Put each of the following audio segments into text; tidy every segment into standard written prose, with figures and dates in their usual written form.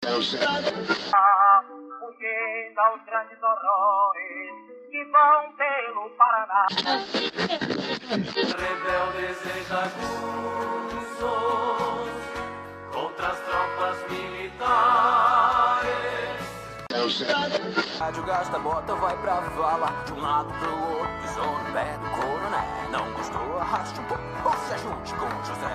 Fugindo aos grandes horrores que vão pelo Paraná. Rebeldes e jagunços contra as tropas militares. Rádio gasta, bota, vai pra vala. De um lado pro outro, pisou no pé do coroné. Não gostou, arraste um pouco, ou se ajunte com José.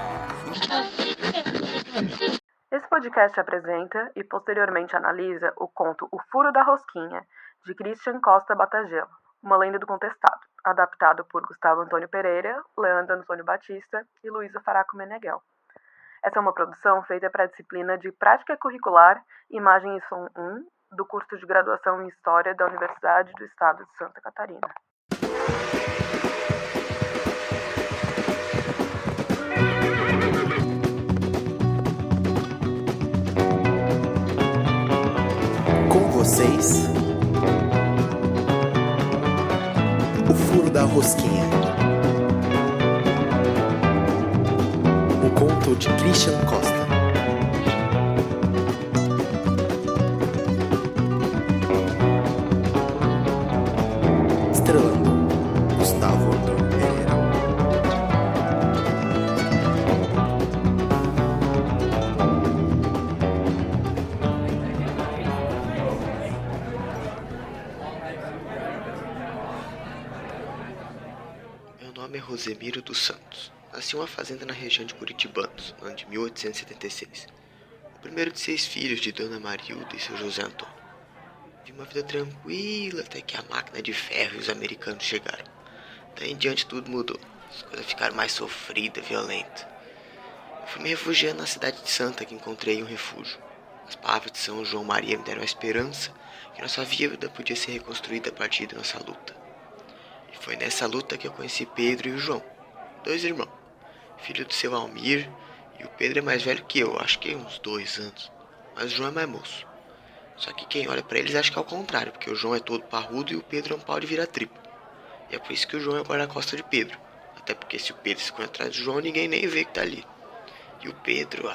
Esse podcast apresenta e posteriormente analisa o conto O Furo da Rosquinha, de Christian Costa Batagelo, uma lenda do contestado, adaptado por Gustavo Antônio Pereira, Leandro Antônio Batista e Luísa Faraco Meneghel. Essa é uma produção feita para a disciplina de Prática Curricular Imagem e Som 1, do curso de graduação em História da Universidade do Estado de Santa Catarina. Com vocês, O Furo da Rosquinha. Um conto de Christian Costa. Estrelando Gustavo Antônio Pereira. Meu nome é Rosemiro dos Santos. Nasci em uma fazenda na região de Curitibanos, no ano de 1876. O primeiro de 6 filhos de Dona Marilda e seu José Antônio. Vi uma vida tranquila até que a máquina de ferro e os americanos chegaram. Daí em diante tudo mudou. As coisas ficaram mais sofridas, violentas. Eu fui me refugiando na cidade de Santa que encontrei um refúgio. As palavras de São João Maria me deram a esperança que nossa vida podia ser reconstruída a partir da nossa luta. E foi nessa luta que eu conheci Pedro e o João, 2 irmãos, filho do seu Almir, e o Pedro é mais velho que eu, acho que uns 2 anos, mas o João é mais moço. Só que quem olha pra eles acha que é o contrário, porque o João é todo parrudo e o Pedro é um pau de vira-tripa. E é por isso que o João é o guarda-costas de Pedro, até porque se o Pedro se põe atrás do João, ninguém nem vê que tá ali. E o Pedro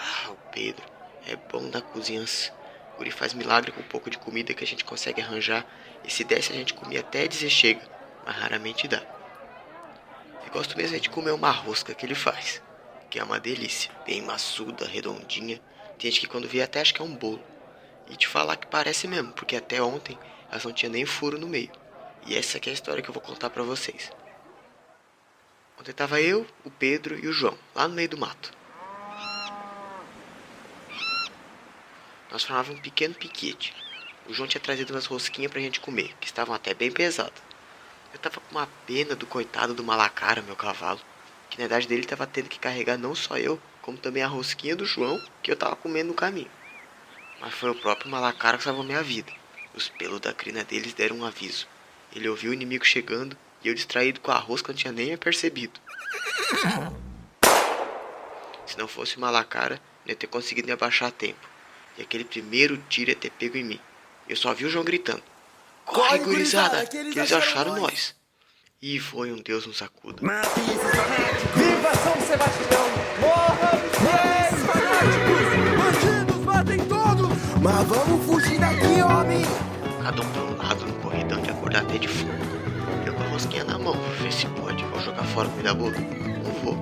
é bom na cozinhança. O guri faz milagre com um pouco de comida que a gente consegue arranjar, e se desse a gente comia até dizer chega, mas raramente dá. Eu gosto mesmo é de comer uma rosca que ele faz, que é uma delícia, bem maçuda, redondinha. Tem gente que quando vê até acha que é um bolo. E te falar que parece mesmo, porque até ontem elas não tinham nem furo no meio. E essa aqui é a história que eu vou contar pra vocês. Ontem tava eu, o Pedro e o João, lá no meio do mato. Nós formávamos um pequeno piquete. O João tinha trazido umas rosquinhas pra gente comer, que estavam até bem pesadas. Eu tava com uma pena do coitado do Malacara, meu cavalo, que na idade dele tava tendo que carregar não só eu, como também a rosquinha do João, que eu tava comendo no caminho. Mas foi o próprio Malacara que salvou minha vida. Os pelos da crina deles deram um aviso. Ele ouviu o inimigo chegando e eu, distraído com a rosca, não tinha nem percebido. Se não fosse o Malacara, não ia ter conseguido me abaixar a tempo. E aquele primeiro tiro ia ter pego em mim. Eu só vi o João gritando: "Corre, gurizada, que eles acharam nós!" E foi um Deus nos acuda. Viva São Sebastião! Morram os fanáticos! Bandidos, matem todos! Mas vamos fugir daqui, homem! Cada um pra um lado no corridão de acordar até de fome. Eu com a rosquinha na mão, vê se pode. Vou jogar fora no meio da boca? Não vou.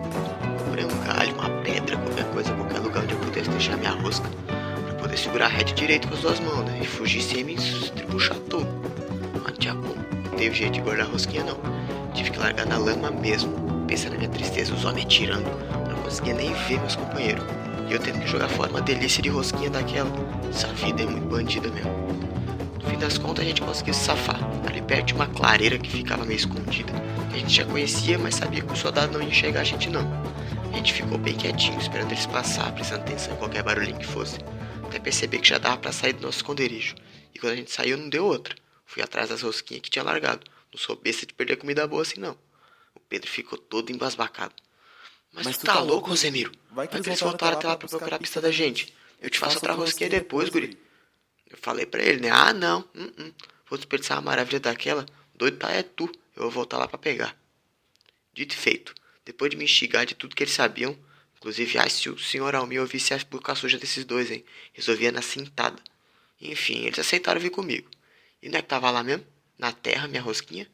Comprei um galho, uma pedra, qualquer coisa, qualquer lugar onde eu pudesse deixar minha rosca, pra poder segurar a rede direito com as 2 mãos, né? E fugir sem me estribuchar todo. Mas não tinha como. Não teve jeito de guardar a rosquinha, não. Tive que largar na lama mesmo. Pensa na minha tristeza, os homens atirando. Eu não conseguia nem ver meus companheiros. E eu tendo que jogar fora uma delícia de rosquinha daquela. Essa vida é muito bandida mesmo. No fim das contas a gente conseguiu se safar. Ali perto de uma clareira que ficava meio escondida. A gente já conhecia, mas sabia que o soldado não ia enxergar a gente não. A gente ficou bem quietinho, esperando eles passar, prestando atenção em qualquer barulhinho que fosse. Até perceber que já dava pra sair do nosso esconderijo. E quando a gente saiu não deu outra. Fui atrás das rosquinhas que tinha largado. Não sou besta de perder comida boa assim não. O Pedro ficou todo embasbacado. Mas tu tá louco, Rosemiro? Vai que eles voltaram até lá pra procurar a pista da gente. Eu te faço outra rosquinha depois, guri. Eu falei pra ele, né? Ah, não. Vou desperdiçar uma maravilha daquela. Doido tá é tu. Eu vou voltar lá pra pegar. Dito e feito. Depois de me instigar de tudo que eles sabiam, Inclusive, se o senhor Almir ouvisse a boca suja desses dois, hein? Resolvia na cintada. Enfim, eles aceitaram vir comigo. E não é que tava lá mesmo? Na terra, minha rosquinha?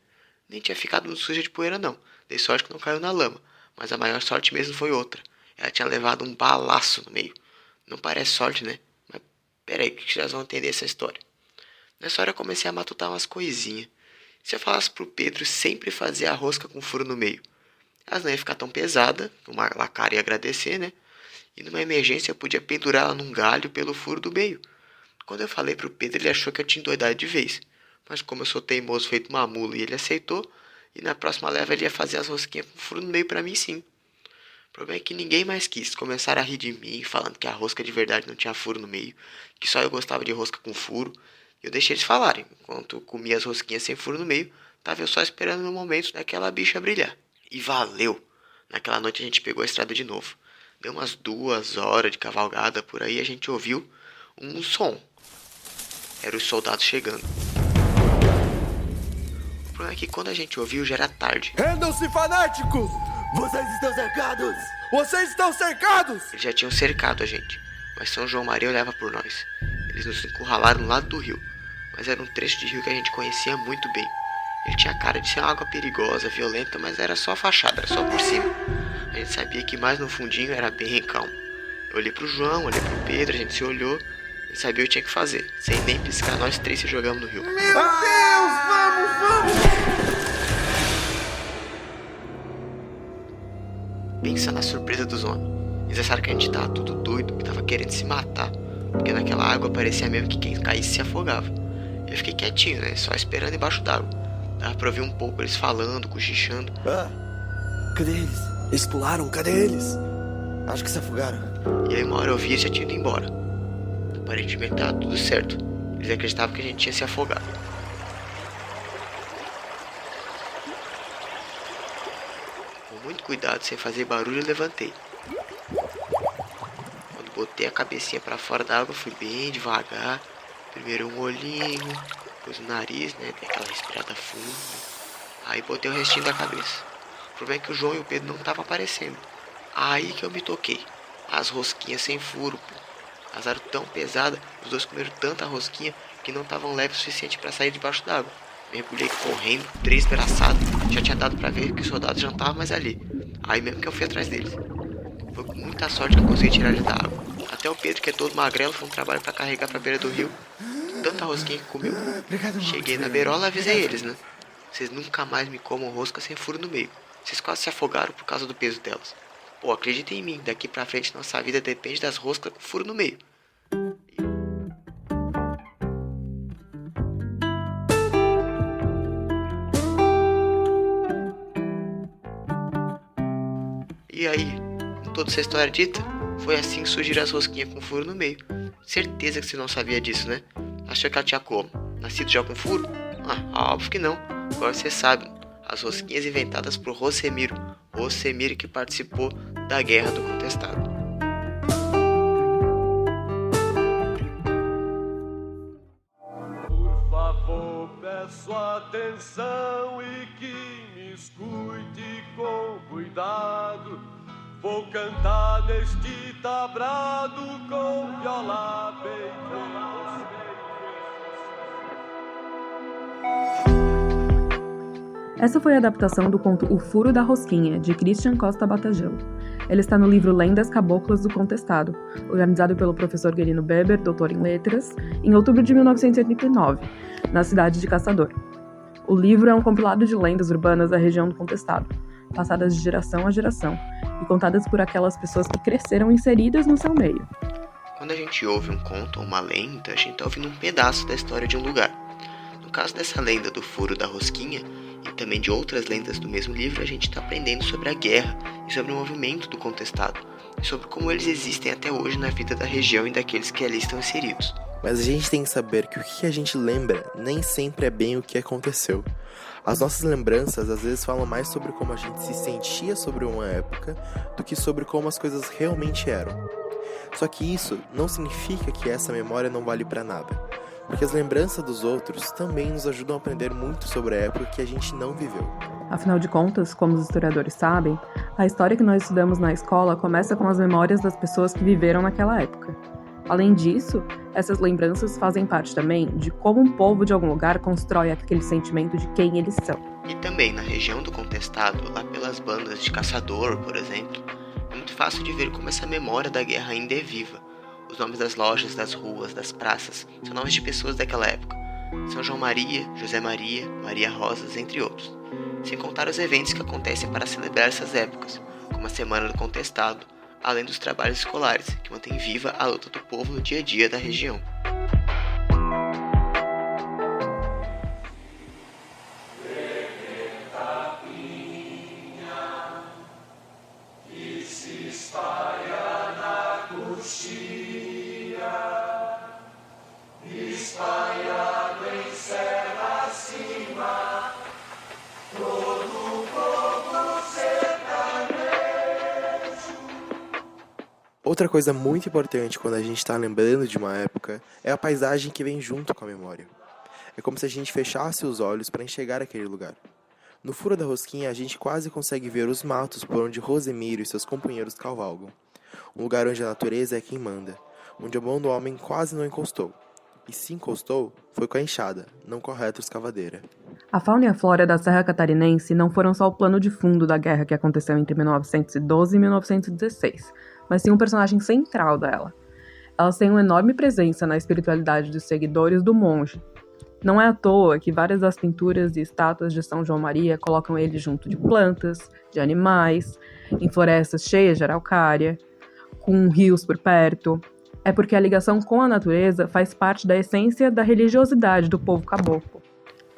Nem tinha ficado suja de poeira, não. Dei sorte que não caiu na lama. Mas a maior sorte mesmo foi outra. Ela tinha levado um balaço no meio. Não parece sorte, né? Mas peraí, que vocês vão entender essa história. Nessa hora eu comecei a matutar umas coisinhas. Se eu falasse pro Pedro sempre fazer a rosca com furo no meio, elas não iam ficar tão pesada, o Lacara ia agradecer, né? E numa emergência eu podia pendurá-la num galho pelo furo do meio. Quando eu falei pro Pedro, ele achou que eu tinha endoidado de vez. Mas como eu sou teimoso feito uma mula e ele aceitou, e na próxima leva ele ia fazer as rosquinhas com furo no meio pra mim sim. O problema é que ninguém mais quis. Começaram a rir de mim, falando que a rosca de verdade não tinha furo no meio, que só eu gostava de rosca com furo. E eu deixei eles falarem. Enquanto eu comia as rosquinhas sem furo no meio, tava eu só esperando no momento daquela bicha brilhar. E valeu! Naquela noite a gente pegou a estrada de novo. Deu umas 2 horas de cavalgada por aí, a gente ouviu um som. Eram os soldados chegando. O problema é que quando a gente ouviu já era tarde. Rendam-se, fanáticos! Vocês estão cercados! Vocês estão cercados! Eles já tinham cercado a gente, mas São João Maria olhava por nós. Eles nos encurralaram no lado do rio, mas era um trecho de rio que a gente conhecia muito bem. Ele tinha cara de ser uma água perigosa, violenta, mas era só fachada, era só por cima. A gente sabia que mais no fundinho era bem calmo. Eu olhei pro João, olhei pro Pedro, a gente se olhou e sabia o que tinha que fazer. Sem nem piscar, nós 3 se jogamos no rio. Meu Deus, vamos! Pensa na surpresa dos homens. Eles acharam que a gente tava tudo doido, que tava querendo se matar. Porque naquela água parecia mesmo que quem caísse se afogava. Eu fiquei quietinho, né? Só esperando embaixo d'água. Dava pra ouvir um pouco eles falando, cochichando. Cadê eles? Eles pularam? Cadê eles? Acho que se afogaram. E aí uma hora eu vi e já tinha ido embora. Aparentemente tava tudo certo. Eles acreditavam que a gente tinha se afogado. Com muito cuidado, sem fazer barulho, eu levantei. Quando botei a cabecinha pra fora da água, fui bem devagar. Primeiro um olhinho, depois o nariz, né? Dei aquela respirada funda. Aí botei o restinho da cabeça. O problema é que o João e o Pedro não estavam aparecendo. Aí que eu me toquei. As rosquinhas sem furo, pô. Elas eram tão pesadas, os dois comeram tanta rosquinha que não estavam leves o suficiente para sair debaixo d'água. Mergulhei correndo, 3 braçadas. Já tinha dado pra ver que os soldados já não estavam mais ali. Aí mesmo que eu fui atrás deles. Foi com muita sorte que eu consegui tirar eles da água. Até o Pedro, que é todo magrelo, foi um trabalho pra carregar pra beira do rio. Tanta rosquinha que comeu. Cheguei na beirola e avisei eles, né? Vocês nunca mais me comam rosca sem furo no meio. Vocês quase se afogaram por causa do peso delas. Pô, acreditem em mim, daqui pra frente nossa vida depende das roscas com furo no meio. E aí, com toda essa história dita, foi assim que surgiram as rosquinhas com furo no meio. Certeza que você não sabia disso, né? Achou que ela tinha como? Nascido já com furo? Óbvio que não. Agora você sabe. As rosquinhas inventadas por Rosemiro. Rosemiro que participou da Guerra do Contestado. Por favor, peço atenção e que me escute com cuidado. Vou cantar neste tabrado com viola bem Essa foi a adaptação do conto O Furo da Rosquinha, de Christian Costa Batagelo. Ele está no livro Lendas Caboclas do Contestado, organizado pelo professor Guerino Beber, doutor em letras, em outubro de 1989, na cidade de Caçador. O livro é um compilado de lendas urbanas da região do Contestado, passadas de geração a geração, e contadas por aquelas pessoas que cresceram inseridas no seu meio. Quando a gente ouve um conto ou uma lenda, a gente está ouvindo um pedaço da história de um lugar. No caso dessa lenda do Furo da Rosquinha, e também de outras lendas do mesmo livro, a gente está aprendendo sobre a guerra e sobre o movimento do contestado, e sobre como eles existem até hoje na vida da região e daqueles que ali estão inseridos. Mas a gente tem que saber que o que a gente lembra nem sempre é bem o que aconteceu. As nossas lembranças às vezes falam mais sobre como a gente se sentia sobre uma época do que sobre como as coisas realmente eram. Só que isso não significa que essa memória não vale pra nada, porque as lembranças dos outros também nos ajudam a aprender muito sobre a época que a gente não viveu. Afinal de contas, como os historiadores sabem, a história que nós estudamos na escola começa com as memórias das pessoas que viveram naquela época. Além disso, essas lembranças fazem parte também de como um povo de algum lugar constrói aquele sentimento de quem eles são. E também na região do Contestado, lá pelas bandas de caçador, por exemplo, é muito fácil de ver como essa memória da guerra ainda é viva. Os nomes das lojas, das ruas, das praças, são nomes de pessoas daquela época. São João Maria, José Maria, Maria Rosas, entre outros. Sem contar os eventos que acontecem para celebrar essas épocas, como a Semana do Contestado, além dos trabalhos escolares, que mantêm viva a luta do povo no dia a dia da região. Outra coisa muito importante quando a gente está lembrando de uma época é a paisagem que vem junto com a memória. É como se a gente fechasse os olhos para enxergar aquele lugar. No Furo da Rosquinha, a gente quase consegue ver os matos por onde Rosemiro e seus companheiros cavalgam. Um lugar onde a natureza é quem manda, onde a mão do homem quase não encostou. E se encostou, foi com a enxada, não com a retroescavadeira. A fauna e a flora da Serra Catarinense não foram só o plano de fundo da guerra que aconteceu entre 1912 e 1916, mas sim um personagem central dela. Elas têm uma enorme presença na espiritualidade dos seguidores do monge. Não é à toa que várias das pinturas e estátuas de São João Maria colocam ele junto de plantas, de animais, em florestas cheias de araucária, com rios por perto. É porque a ligação com a natureza faz parte da essência da religiosidade do povo caboclo.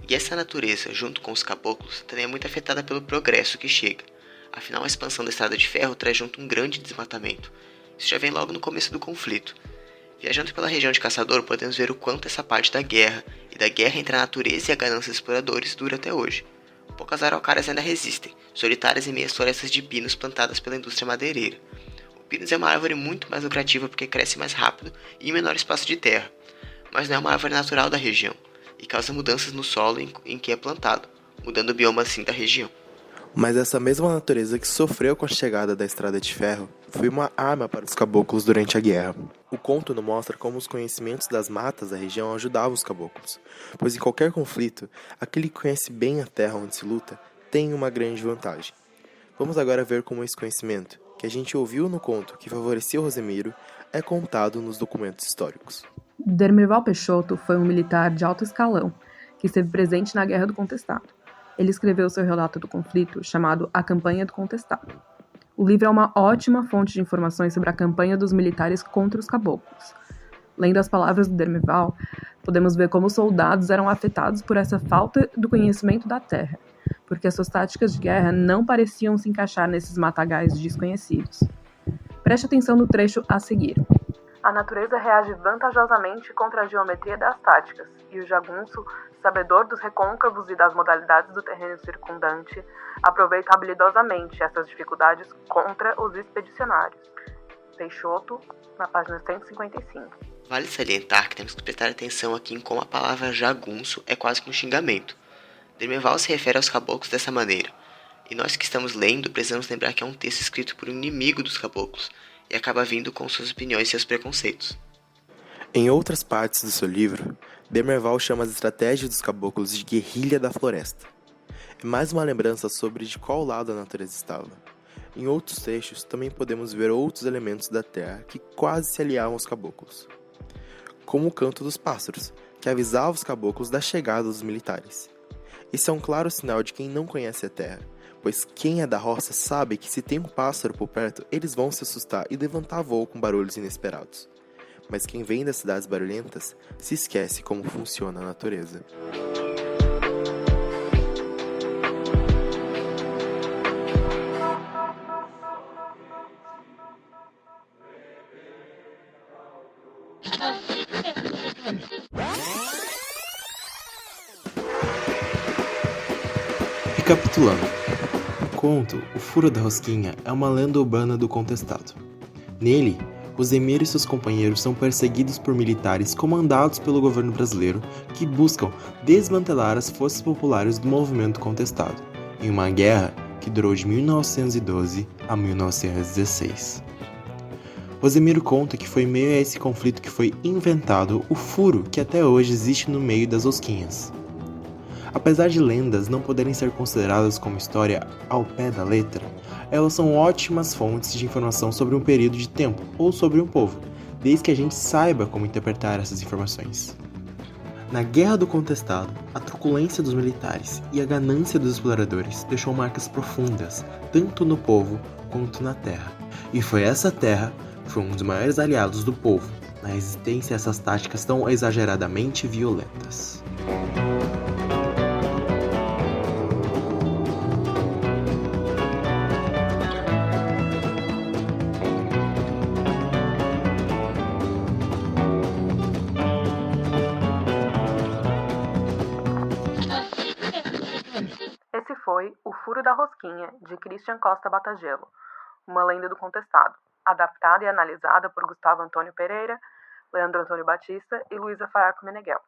E essa natureza, junto com os caboclos, também é muito afetada pelo progresso que chega. Afinal, a expansão da estrada de ferro traz junto um grande desmatamento. Isso já vem logo no começo do conflito. Viajando pela região de Caçador, podemos ver o quanto essa parte da guerra, e da guerra entre a natureza e a ganância dos exploradores, dura até hoje. Poucas araucárias ainda resistem, solitárias em meio às florestas de pinos plantadas pela indústria madeireira. O pinus é uma árvore muito mais lucrativa porque cresce mais rápido e em menor espaço de terra, mas não é uma árvore natural da região, e causa mudanças no solo em que é plantado, mudando o bioma assim da região. Mas essa mesma natureza que sofreu com a chegada da estrada de ferro foi uma arma para os caboclos durante a guerra. O conto nos mostra como os conhecimentos das matas da região ajudavam os caboclos, pois em qualquer conflito, aquele que conhece bem a terra onde se luta tem uma grande vantagem. Vamos agora ver como esse conhecimento, que a gente ouviu no conto que favorecia Rosemiro, é contado nos documentos históricos. Dermerval Peixoto foi um militar de alto escalão, que esteve presente na Guerra do Contestado. Ele escreveu seu relato do conflito, chamado A Campanha do Contestado. O livro é uma ótima fonte de informações sobre a campanha dos militares contra os caboclos. Lendo as palavras do Dermerval, podemos ver como os soldados eram afetados por essa falta do conhecimento da terra, porque as suas táticas de guerra não pareciam se encaixar nesses matagais desconhecidos. Preste atenção no trecho a seguir. A natureza reage vantajosamente contra a geometria das táticas, e o jagunço, sabedor dos recôncavos e das modalidades do terreno circundante, aproveita habilidosamente essas dificuldades contra os expedicionários. Peixoto, na página 155. Vale salientar que temos que prestar atenção aqui em como a palavra jagunço é quase que um xingamento. Dermerval se refere aos caboclos dessa maneira, e nós que estamos lendo precisamos lembrar que é um texto escrito por um inimigo dos caboclos, e acaba vindo com suas opiniões e seus preconceitos. Em outras partes do seu livro, Dermerval chama as estratégias dos caboclos de guerrilha da floresta. É mais uma lembrança sobre de qual lado a natureza estava. Em outros trechos, também podemos ver outros elementos da terra que quase se aliavam aos caboclos, como o canto dos pássaros, que avisava os caboclos da chegada dos militares. Isso é um claro sinal de quem não conhece a terra, pois quem é da roça sabe que se tem um pássaro por perto, eles vão se assustar e levantar voo com barulhos inesperados. Mas quem vem das cidades barulhentas se esquece como funciona a natureza. Recapitulando, o conto O Furo da Rosquinha é uma lenda urbana do Contestado. Nele, Rosemiro e seus companheiros são perseguidos por militares comandados pelo governo brasileiro que buscam desmantelar as forças populares do movimento contestado em uma guerra que durou de 1912 a 1916. Rosemiro conta que foi em meio a esse conflito que foi inventado o furo que até hoje existe no meio das rosquinhas. Apesar de lendas não poderem ser consideradas como história ao pé da letra, elas são ótimas fontes de informação sobre um período de tempo ou sobre um povo, desde que a gente saiba como interpretar essas informações. Na Guerra do Contestado, a truculência dos militares e a ganância dos exploradores deixou marcas profundas, tanto no povo quanto na terra. E foi essa terra que foi um dos maiores aliados do povo na resistência a essas táticas tão exageradamente violentas. Esse foi O Furo da Rosquinha, de Christian Costa Batagelo, uma lenda do contestado, adaptada e analisada por Gustavo Antônio Pereira, Leandro Antônio Batista e Luísa Faraco Meneghel.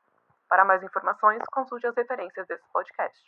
Para mais informações, consulte as referências desse podcast.